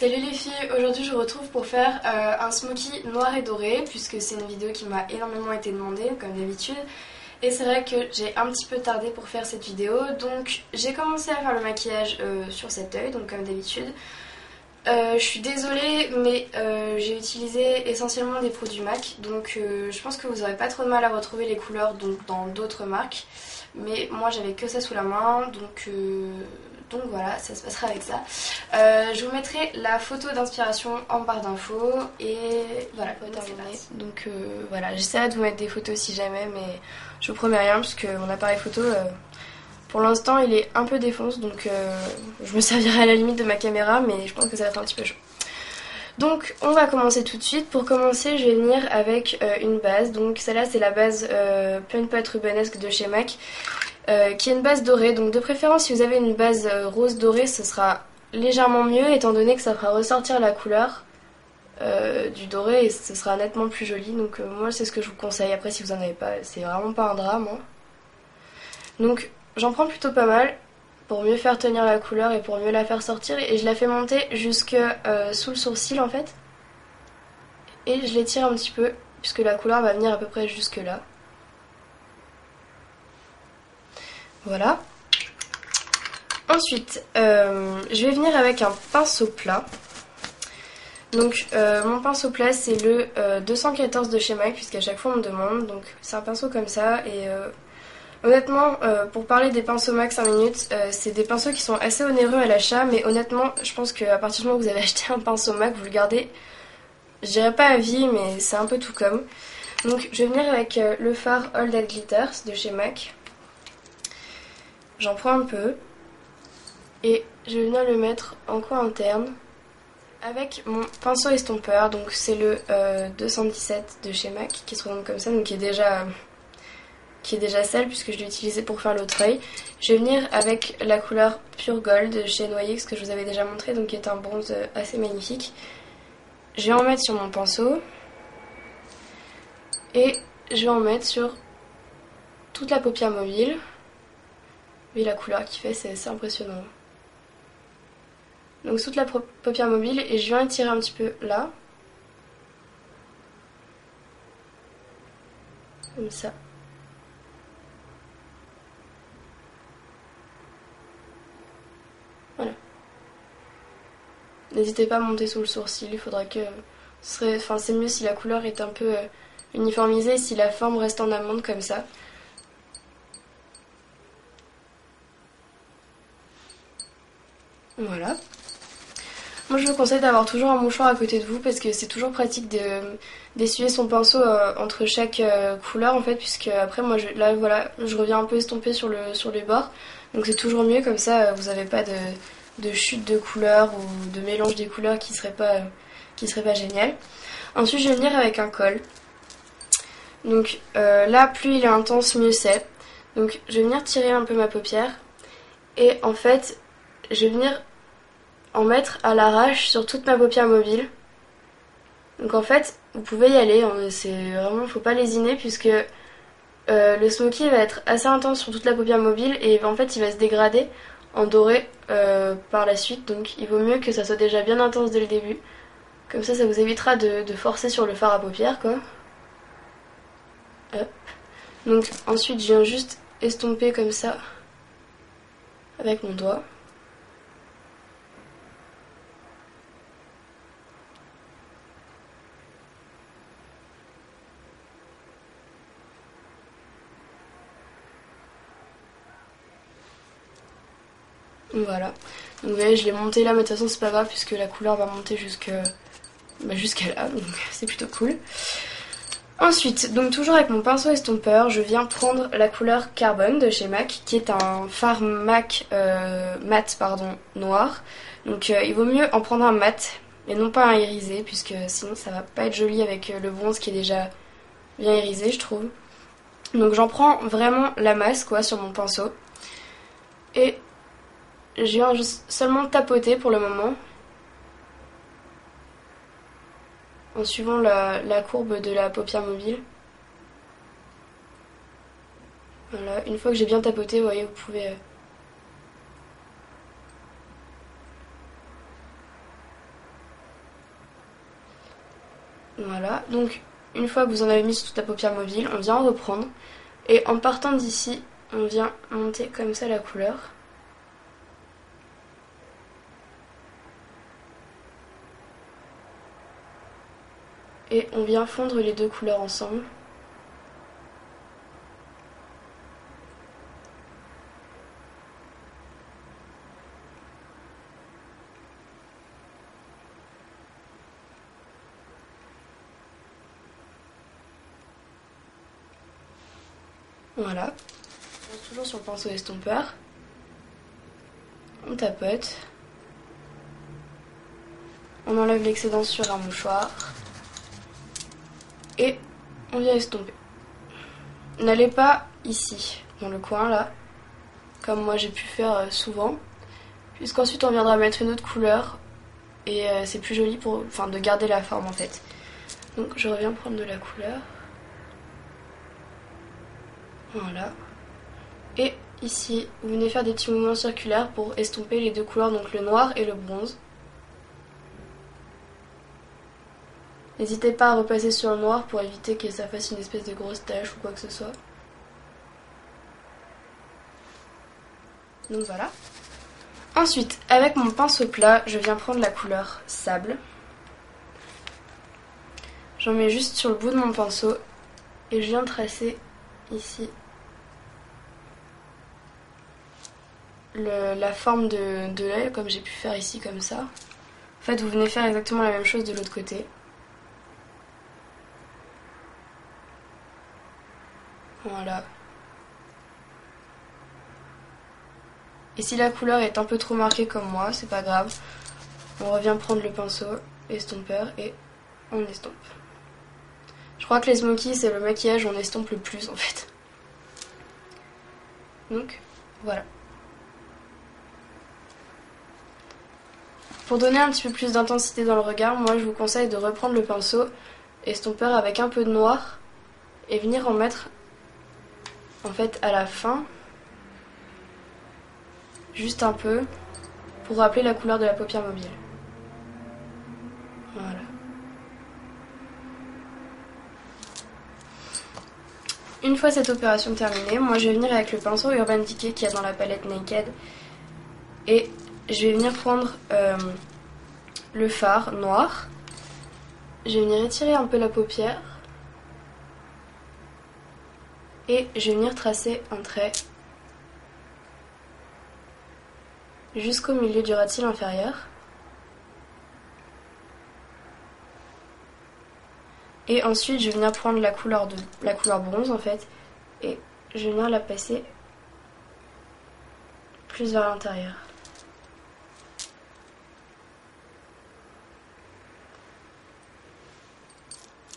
Salut les filles, aujourd'hui je vous retrouve pour faire un smoky noir et doré puisque c'est une vidéo qui m'a énormément été demandée comme d'habitude et c'est vrai que j'ai un petit peu tardé pour faire cette vidéo donc j'ai commencé à faire le maquillage sur cet œil donc comme d'habitude. Je suis désolée mais j'ai utilisé essentiellement des produits MAC donc je pense que vous n'aurez pas trop de mal à retrouver les couleurs donc, dans d'autres marques mais moi j'avais que ça sous la main donc voilà, ça se passera avec ça. Je vous mettrai la photo d'inspiration en barre d'infos et voilà, pour terminer. Donc voilà, j'essaierai de vous mettre des photos si jamais, mais je vous promets rien parce que mon appareil photo, pour l'instant, il est un peu défonce, donc je me servirai à la limite de ma caméra, mais je pense que ça va être un petit peu chaud. Donc on va commencer tout de suite. Pour commencer, je vais venir avec une base. Donc celle-là, c'est la base Plein Pâte Rubenesque de chez MAC. Qui est une base dorée, donc de préférence si vous avez une base rose dorée ce sera légèrement mieux étant donné que ça fera ressortir la couleur du doré et ce sera nettement plus joli, donc moi c'est ce que je vous conseille. Après si vous en avez pas, c'est vraiment pas un drame hein. Donc j'en prends plutôt pas mal pour mieux faire tenir la couleur et pour mieux la faire sortir et je la fais monter jusque sous le sourcil en fait et je l'étire un petit peu puisque la couleur va venir à peu près jusque là. Voilà. Ensuite, je vais venir avec un pinceau plat. Donc mon pinceau plat c'est le 214 de chez MAC puisqu'à chaque fois on me demande. Donc c'est un pinceau comme ça et honnêtement pour parler des pinceaux MAC 5 minutes, c'est des pinceaux qui sont assez onéreux à l'achat mais honnêtement je pense qu'à partir du moment où vous avez acheté un pinceau MAC vous le gardez, je dirais pas à vie mais c'est un peu tout comme. Donc je vais venir avec le fard All That Glitters de chez MAC. J'en prends un peu et je vais venir le mettre en coin interne avec mon pinceau estompeur, donc c'est le 217 de chez MAC qui se présente comme ça, donc qui est déjà sale puisque je l'ai utilisé pour faire l'autre œil. Je vais venir avec la couleur Pure Gold de chez NYX que je vous avais déjà montré, donc qui est un bronze assez magnifique. Je vais en mettre sur mon pinceau et je vais en mettre sur toute la paupière mobile. Oui, la couleur qu'il fait, c'est assez impressionnant. Donc toute la paupière mobile et je viens étirer un petit peu là. Comme ça. Voilà. N'hésitez pas à monter sous le sourcil, il faudra que... c'est mieux si la couleur est un peu uniformisée, si la forme reste en amande comme ça. Voilà. Moi je vous conseille d'avoir toujours un mouchoir à côté de vous parce que c'est toujours pratique d'essuyer son pinceau entre chaque couleur en fait, puisque après moi là voilà, je reviens un peu estompée sur les bords, donc c'est toujours mieux comme ça, vous n'avez pas de chute de couleurs ou de mélange des couleurs qui serait pas génial. Ensuite je vais venir avec un col. Donc là plus il est intense mieux c'est. Donc je vais venir tirer un peu ma paupière et en fait je vais venir en mettre à l'arrache sur toute ma paupière mobile. Donc en fait, vous pouvez y aller, c'est vraiment, faut pas lésiner puisque le smoky va être assez intense sur toute la paupière mobile et en fait il va se dégrader en doré par la suite. Donc il vaut mieux que ça soit déjà bien intense dès le début. Comme ça vous évitera de forcer sur le fard à paupières quoi. Hop. Donc ensuite je viens juste estomper comme ça avec mon doigt. Voilà, donc vous voyez je l'ai monté là mais de toute façon c'est pas grave puisque la couleur va monter jusqu'à là, donc c'est plutôt cool. Ensuite, donc toujours avec mon pinceau estompeur, je viens prendre la couleur Carbone de chez MAC qui est un fard MAC mat noir. Donc il vaut mieux en prendre un mat et non pas un irisé puisque sinon ça va pas être joli avec le bronze qui est déjà bien irisé je trouve. Donc j'en prends vraiment la masse quoi sur mon pinceau et je viens juste seulement tapoter pour le moment en suivant la courbe de la paupière mobile. Voilà, une fois que j'ai bien tapoté, vous voyez, vous pouvez Voilà, donc une fois que vous en avez mis sur toute la paupière mobile, on vient en reprendre. Et en partant d'ici, on vient monter comme ça la couleur. Et on vient fondre les deux couleurs ensemble. Voilà. On pose toujours sur le pinceau estompeur. On tapote. On enlève l'excédent sur un mouchoir. Et on vient estomper. N'allez pas ici, dans le coin là, comme moi j'ai pu faire souvent, puisqu'ensuite on viendra mettre une autre couleur et c'est plus joli de garder la forme en fait. Donc je reviens prendre de la couleur. Voilà. Et ici, vous venez faire des petits mouvements circulaires pour estomper les deux couleurs, donc le noir et le bronze. N'hésitez pas à repasser sur le noir pour éviter que ça fasse une espèce de grosse tache ou quoi que ce soit. Donc voilà. Ensuite, avec mon pinceau plat, je viens prendre la couleur sable. J'en mets juste sur le bout de mon pinceau et je viens tracer ici la forme de l'œil, comme j'ai pu faire ici comme ça. En fait, vous venez faire exactement la même chose de l'autre côté. Voilà. Et si la couleur est un peu trop marquée comme moi, c'est pas grave. On revient prendre le pinceau estompeur et on estompe. Je crois que les smokies, c'est le maquillage où on estompe le plus en fait. Donc, voilà. Pour donner un petit peu plus d'intensité dans le regard, moi je vous conseille de reprendre le pinceau estompeur avec un peu de noir et venir en mettre en fait à la fin, juste un peu, pour rappeler la couleur de la paupière mobile. Voilà. Une fois cette opération terminée, moi je vais venir avec le pinceau Urban Decay qu'il y a dans la palette Naked et je vais venir prendre le fard noir. Je vais venir étirer un peu la paupière et je vais venir tracer un trait jusqu'au milieu du ras de cils inférieur. Et ensuite je vais venir prendre la couleur bronze en fait et je vais venir la passer plus vers l'intérieur.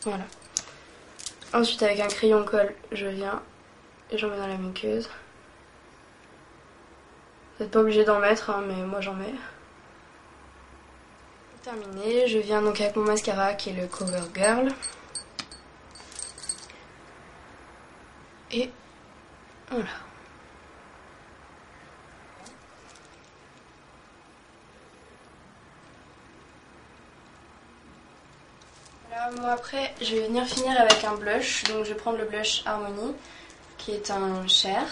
Voilà. Ensuite avec un crayon colle, je viens et j'en mets dans la muqueuse. Vous n'êtes pas obligé d'en mettre, hein, mais moi j'en mets. Pour terminer, je viens donc avec mon mascara qui est le CoverGirl. Et voilà. Moi après, je vais venir finir avec un blush. Donc je vais prendre le blush Harmony, qui est un Cher.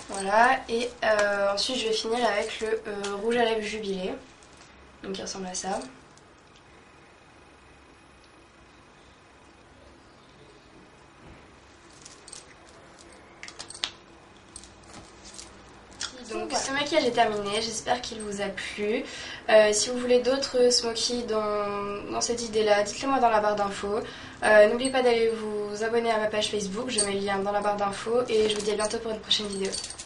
Voilà, et ensuite je vais finir avec le rouge à lèvres Jubilé, donc qui ressemble à ça. Donc ce maquillage est terminé, j'espère qu'il vous a plu. Si vous voulez d'autres smokies dans cette idée-là, dites-le moi dans la barre d'infos. N'oubliez pas d'aller vous abonner à ma page Facebook, je mets le lien dans la barre d'infos et je vous dis à bientôt pour une prochaine vidéo. Ciao!